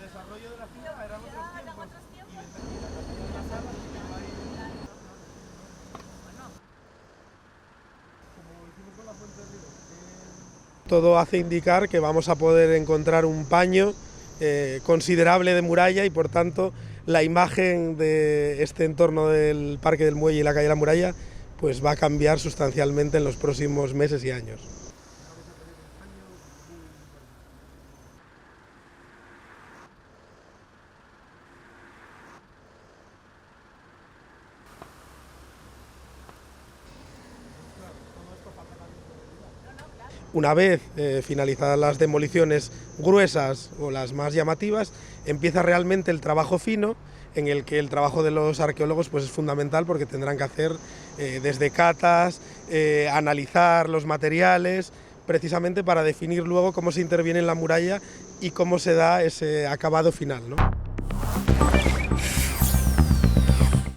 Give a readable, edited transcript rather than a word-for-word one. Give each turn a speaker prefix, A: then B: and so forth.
A: desarrollo de la ciudad eran otros tiempos. Y en la sala sí que va a ir. Como hicimos con la Fuente del Río. Todo hace indicar que vamos a poder encontrar un paño considerable de muralla y por tanto la imagen de este entorno del Parque del Muelle y la calle de la Muralla pues va a cambiar sustancialmente en los próximos meses y años. Una vez finalizadas las demoliciones gruesas o las más llamativas, empieza realmente el trabajo fino, en el que el trabajo de los arqueólogos pues, es fundamental porque tendrán que hacer desde catas, analizar los materiales, precisamente para definir luego cómo se interviene en la muralla y cómo se da ese acabado final, ¿no?